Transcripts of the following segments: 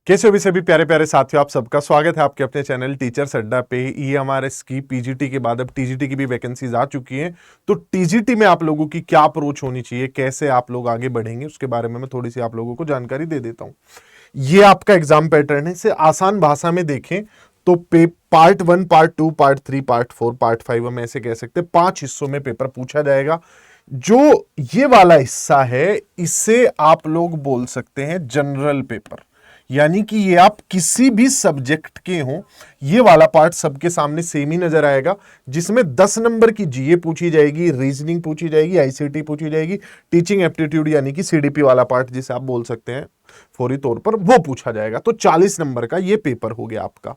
कैसे हो भी सभी प्यारे प्यारे साथियों, आप सबका स्वागत है आपके अपने चैनल टीचर्स अड्डा पे। ईएमआरएस की पीजीटी के बाद अब टीजीटी की भी वैकेंसीज आ चुकी हैं। तो टीजीटी में आप लोगों की क्या अप्रोच होनी चाहिए, कैसे आप लोग आगे बढ़ेंगे, उसके बारे में मैं थोड़ी सी आप लोगों को जानकारी दे देता हूं। ये आपका एग्जाम पैटर्न है। इसे आसान भाषा में देखें तो part 1, part 2, part 3, part 4, part 5, हम ऐसे कह सकते हैं 5 हिस्सों में पेपर पूछा जाएगा। जो ये वाला हिस्सा है इसे आप लोग बोल सकते हैं जनरल पेपर, यानी कि ये आप किसी भी सब्जेक्ट के हों, ये वाला पार्ट सबके सामने सेम ही नजर आएगा, जिसमें 10 नंबर की जीए पूछी जाएगी, रीजनिंग पूछी जाएगी, आईसीटी पूछी जाएगी, टीचिंग एप्टीट्यूड यानी कि सीडीपी वाला पार्ट जिसे आप बोल सकते हैं फौरी तौर पर, वो पूछा जाएगा। तो 40 नंबर का ये पेपर हो गया आपका।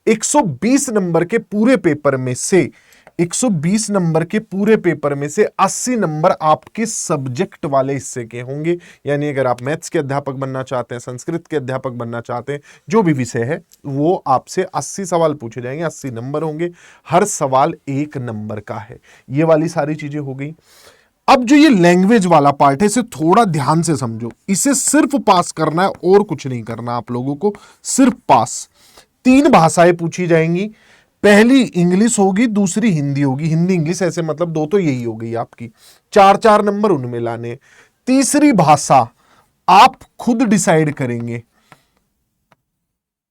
120 नंबर के पूरे पेपर में से 120 नंबर के पूरे पेपर में से 80 नंबर आपके सब्जेक्ट वाले हिस्से के होंगे। यानी अगर आप मैथ्स के अध्यापक बनना चाहते हैं, संस्कृत के अध्यापक बनना चाहते हैं, जो भी विषय है, वो आपसे 80 सवाल पूछे जाएंगे, 80 नंबर होंगे। हर सवाल 1 नंबर का है। ये वाली सारी चीजें हो गई। अब जो ये लैंग्वेज वाला पार्ट है, इसे थोड़ा ध्यान से समझो। इसे सिर्फ पास करना है और कुछ नहीं करना आप लोगों को, सिर्फ पास। 3 भाषाएं पूछी जाएंगी। पहली इंग्लिश होगी, दूसरी हिंदी होगी। हिंदी इंग्लिश ऐसे मतलब 2 तो यही हो गई आपकी। 4-4 नंबर उनमें लाने। तीसरी भाषा आप खुद डिसाइड करेंगे,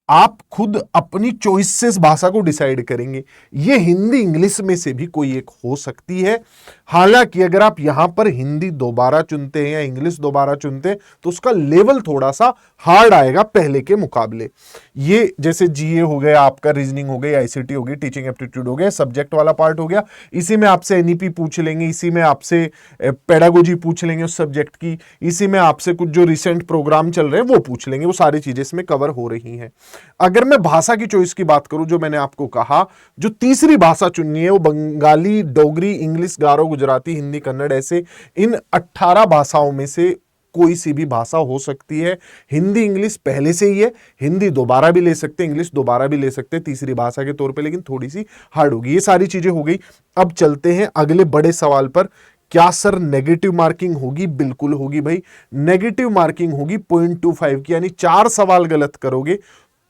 आप खुद अपनी चॉइस से इस भाषा को डिसाइड करेंगे। ये हिंदी इंग्लिश में से भी कोई एक हो सकती है। हालांकि अगर आप यहां पर हिंदी दोबारा चुनते हैं या इंग्लिश दोबारा चुनते हैं तो उसका लेवल थोड़ा सा हार्ड आएगा पहले के मुकाबले। ये जैसे जीए हो गया आपका, रीजनिंग हो गई, आईसीटी हो गई, टीचिंग एप्टीट्यूड हो गया, सब्जेक्ट वाला पार्ट हो गया। इसी में आपसे एनईपी पूछ लेंगे, इसी में आपसे पेडागोजी पूछ लेंगे उस सब्जेक्ट की, इसी में आपसे कुछ जो रिसेंट प्रोग्राम चल रहे हैं वो पूछ लेंगे। वो सारी चीजें इसमें कवर हो रही हैं। अगर मैं भाषा की चॉइस की बात करूं, जो मैंने आपको कहा, जो तीसरी भाषा चुननी है वो बंगाली, डोगरी, इंग्लिश, गारो, गुजराती, हिंदी, कन्नड़, ऐसे इन 18 भाषाओं में से कोई सी भी भाषा हो सकती है। हिंदी इंग्लिश पहले से ही है, हिंदी दोबारा भी ले सकते हैं, इंग्लिश दोबारा भी ले सकते हैं तीसरी भाषा के तौर पे, लेकिन थोड़ी सी हार्ड होगी। ये सारी चीजें हो गई। अब चलते हैं अगले बड़े सवाल पर। क्या सर नेगेटिव मार्किंग होगी? बिल्कुल होगी भाई। नेगेटिव मार्किंग होगी 0.25 की, यानी 4 सवाल गलत करोगे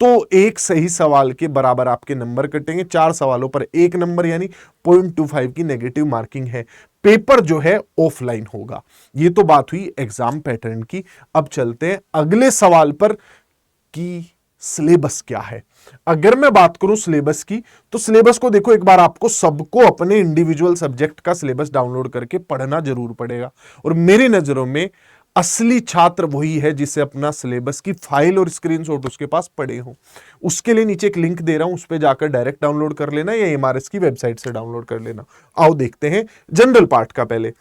तो एक सही सवाल के बराबर आपके नंबर कटेंगे। 4 सवालों पर 1 नंबर, यानी 0.25 की नेगेटिव मार्किंग है। पेपर जो है ऑफलाइन होगा। ये तो बात हुई एग्जाम पैटर्न की। अब चलते हैं अगले सवाल पर कि सिलेबस क्या है। अगर मैं बात करूं सिलेबस की, तो सिलेबस को देखो, एक बार आपको सबको अपने इंडिविजुअल सब्जेक्ट का सिलेबस डाउनलोड करके पढ़ना जरूर पड़ेगा। और मेरी नजरों में असली छात्र वही है जिसे अपना सिलेबस की फाइल और स्क्रीनशॉट उसके पास पड़े हो। उसके लिए नीचे एक लिंक दे रहा हूं, उस पर जाकर डायरेक्ट डाउनलोड कर लेना या एमआरएस की वेबसाइट से डाउनलोड कर लेना। आओ देखते हैं जनरल पार्ट का। पहले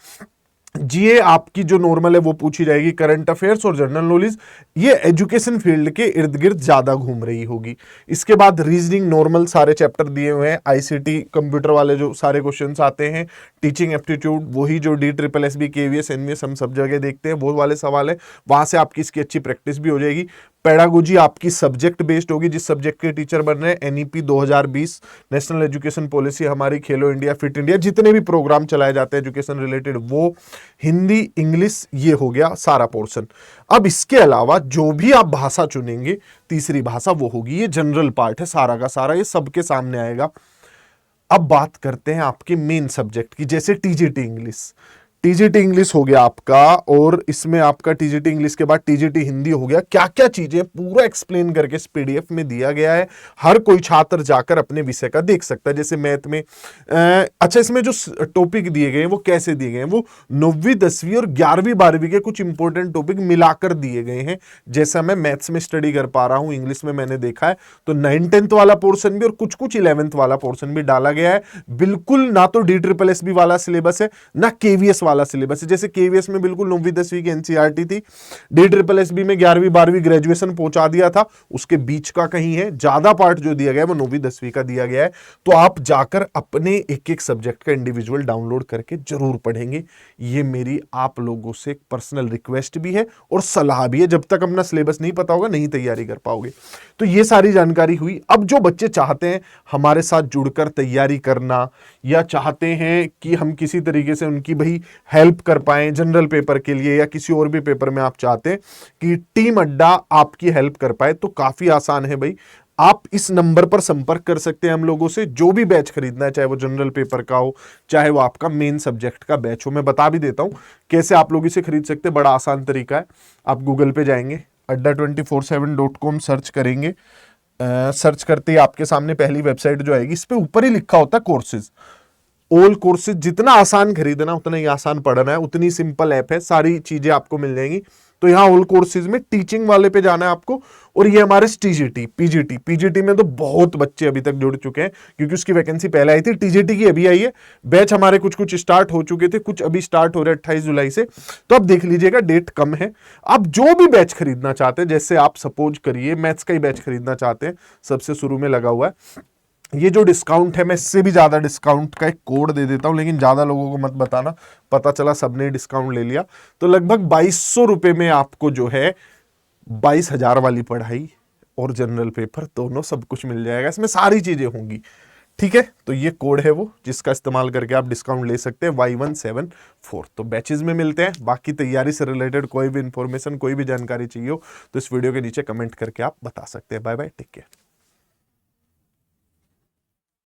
जीए आपकी जो नॉर्मल है वो पूछी जाएगी, करंट अफेयर्स और जनरल नॉलेज, ये एजुकेशन फील्ड के इर्द गिर्द ज्यादा घूम रही होगी। इसके बाद रीजनिंग नॉर्मल सारे चैप्टर दिए हुए हैं, आईसीटी कंप्यूटर वाले जो सारे क्वेश्चंस आते हैं, टीचिंग एप्टीट्यूड वही जो DSSB, केवीएस, एनवीएस हम सब जगह देखते हैं, वो वाले सवाल है। वहां से आपकी इसकी अच्छी प्रैक्टिस भी हो जाएगी। पेडागोजी आपकी सब्जेक्ट बेस्ड होगी, जिस सब्जेक्ट के टीचर बन रहे हैं। एनईपी 2020, नेशनल एजुकेशन पॉलिसी हमारी, खेलो इंडिया, फिट इंडिया, जितने भी प्रोग्राम चलाए जाते हैं एजुकेशन रिलेटेड, वो, हिंदी, इंग्लिश, ये हो गया सारा पोर्शन। अब इसके अलावा जो भी आप भाषा चुनेंगे, तीसरी भाषा वो होगी। ये जनरल पार्ट है सारा का सारा, ये सबके सामने आएगा। अब बात करते हैं आपके मेन सब्जेक्ट की, जैसे टीजीटी इंग्लिश। टीजीटी इंग्लिश हो गया आपका, और इसमें आपका टीजीटी इंग्लिश के बाद टीजीटी हिंदी हो गया। क्या क्या चीजें पूरा एक्सप्लेन करके इस पीडीएफ में दिया गया है। हर कोई छात्र जाकर अपने विषय का देख सकता है। जैसे मैथ में अच्छा, इसमें जो टॉपिक दिए गए हैं वो कैसे दिए गए हैं, वो 9वीं 10वीं और 11वीं 12वीं के कुछ इंपॉर्टेंट टॉपिक मिलाकर दिए गए हैं। जैसा मैं मैथ्स में स्टडी कर पा रहा हूं, इंग्लिश में मैंने देखा है तो 9th 10th वाला पोर्शन भी और कुछ कुछ 11th वाला पोर्शन भी डाला गया है। बिल्कुल ना तो DSSB वाला सिलेबस है ना केवीएस वाला सिलेबस है। जैसे केवीएस में बिल्कुल 9वीं 10वीं की एनसीईआरटी थी, DSSB में 11वीं 12वीं ग्रेजुएशन पहुंचा दिया था, उसके बीच का कहीं है। ज्यादा पार्ट जो दिया गया है वो 9वीं 10वीं का दिया गया है। तो आप जाकर अपने एक एक सब्जेक्ट का इंडिविजुअल डाउनलोड करके जरूर पढ़ेंगे। ये मेरी आप लोगों से एक पर्सनल रिक्वेस्ट भी है और सलाह भी है। जब तक अपना सिलेबस नहीं पता होगा नहीं तैयारी कर पाओगे। तो ये सारी जानकारी हुई। अब जो बच्चे चाहते हैं हमारे साथ जुड़कर तैयारी करना, या चाहते हैं कि हम किसी तरीके से उनकी भाई हेल्प कर पाए जनरल पेपर के लिए या किसी और भी पेपर में आप चाहते हैं कि टीम अड्डा आपकी हेल्प कर पाए, तो काफी आसान है भाई। आप इस नंबर पर संपर्क कर सकते हैं हम लोगों से, जो भी बैच खरीदना है, चाहे वो जनरल पेपर का हो, चाहे वो आपका मेन सब्जेक्ट का बैच हो। मैं बता भी देता हूं कैसे आप लोग इसे खरीद सकते हैं, बड़ा आसान तरीका है। आप गूगल पे जाएंगे, adda247.com सर्च करेंगे। सर्च करते ही आपके सामने पहली वेबसाइट जो आएगी, इस पे ऊपर ही लिखा होता है कोर्सेज, ऑल कोर्सेज। जितना आसान खरीदना उतना ही आसान पढ़ना है, उतनी सिंपल ऐप है, सारी चीजें आपको मिल जाएंगी। तो यहाँ ऑल कोर्सेज में टीचिंग वाले पे जाना है आपको, और ये हमारे टीजीटी पीजीटी में तो बहुत बच्चे अभी तक जुड़ चुके हैं, क्योंकि उसकी वैकेंसी पहले आई थी। टीजीटी की अभी आई है, बैच हमारे कुछ कुछ स्टार्ट हो चुके थे, कुछ अभी स्टार्ट हो रहे 28 जुलाई से। तो आप देख लीजिएगा, डेट कम है। आप जो भी बैच खरीदना चाहते हैं, जैसे आप सपोज करिए मैथ्स का ही बैच खरीदना चाहते हैं, सबसे शुरू में लगा हुआ है, ये जो डिस्काउंट है, मैं इससे भी ज्यादा डिस्काउंट का एक कोड दे देता हूं, लेकिन ज्यादा लोगों को मत बताना, पता चला सबने डिस्काउंट ले लिया। तो लगभग 2200 रुपए में आपको जो है 22,000 वाली पढ़ाई और जनरल पेपर दोनों सब कुछ मिल जाएगा, इसमें सारी चीजें होंगी। ठीक है, तो ये कोड है वो जिसका इस्तेमाल करके आप डिस्काउंट ले सकते हैं, Y174। तो बैचेज में मिलते हैं। बाकी तैयारी से रिलेटेड कोई भी इंफॉर्मेशन, कोई भी जानकारी चाहिए हो तो इस वीडियो के नीचे कमेंट करके आप बता सकते हैं। Bye bye, take care.